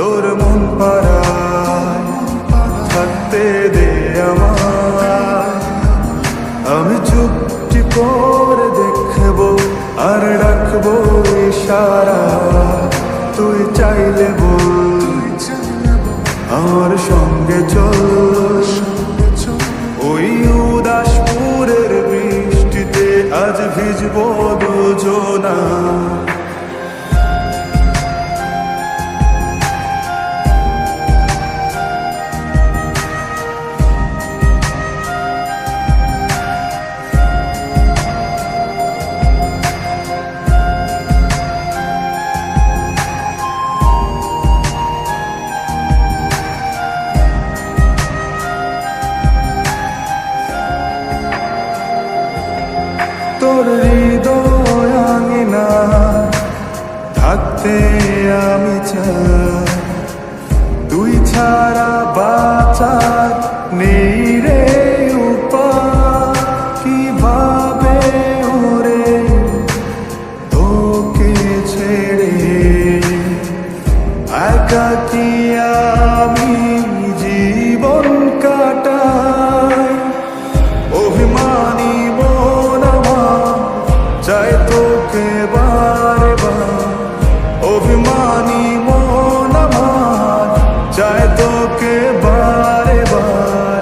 তোর মন পাড়ায় থাকতে দে আমায়। আমি চুপটি করে দেখবো আর ডাকবো ইশারা, তুই চাইলে বল আমার সঙ্গে চল। ওই উদাসপুরের বৃষ্টিতে আজ ভিজবো দুজনা। তোর হৃদয় আঙিনা থাকতে আমি চাই, তুই ছাড়া বাঁচার নেই রে উপায়। কিভাবে ওরে তোকে ছেড়ে একাকী আমি জীবন কাটাই। অভিমানী চাই তোকে বারে বার, অভিমানী মন আমার চাই তোকে বারে বার।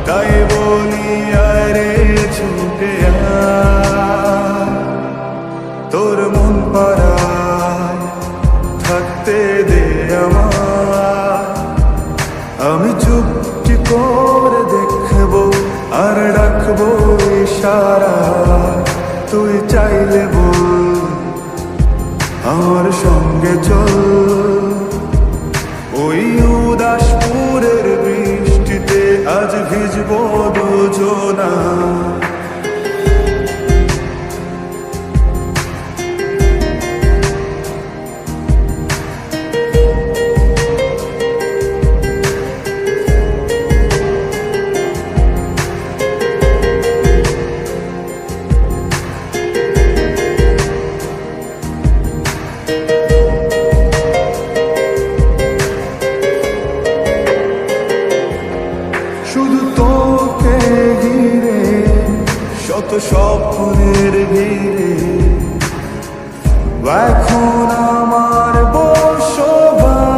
তাই বলি আরে ছুটে আয়, তোর মন পাড়ায় থাকতে দে আমায়। আমি চুপটি করে দেখবো আর ডাকবো ইশারা, তুই চাইলে বল আমার সঙ্গে চল। ওই উদাসপুরের বৃষ্টিতে আজ ভিজবো দুজনা। শুধু তোকে ঘিরে শত স্বপ্নের ভিড়ে এখন আমার বসবাস।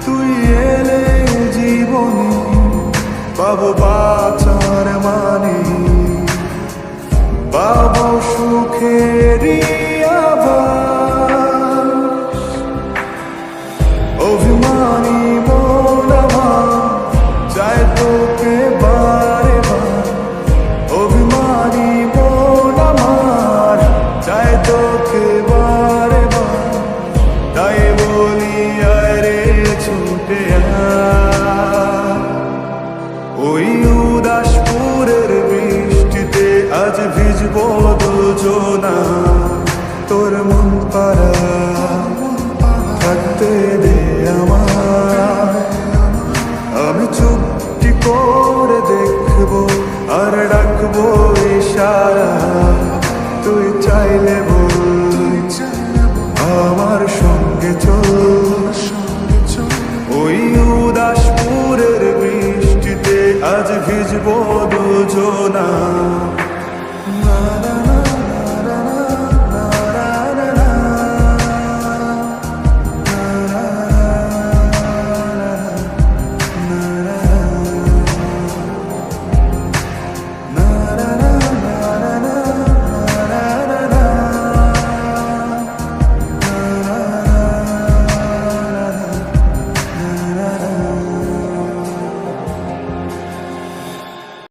তুই এলে জীবনে পাবো বাঁচার মানে, পাবো সুখেরই আভাস। অভিমানী মন আমার চাই তোকে বারে বার, অভিমানী মন আমার চাই তোকে বারে বার। তাই বলি আরে ছুটে আয়, ওই উদাসপুরের বৃষ্টিতে আজ ভিজবো দুজনা। তোর মন পাড়ায় থাকতে দে আমার।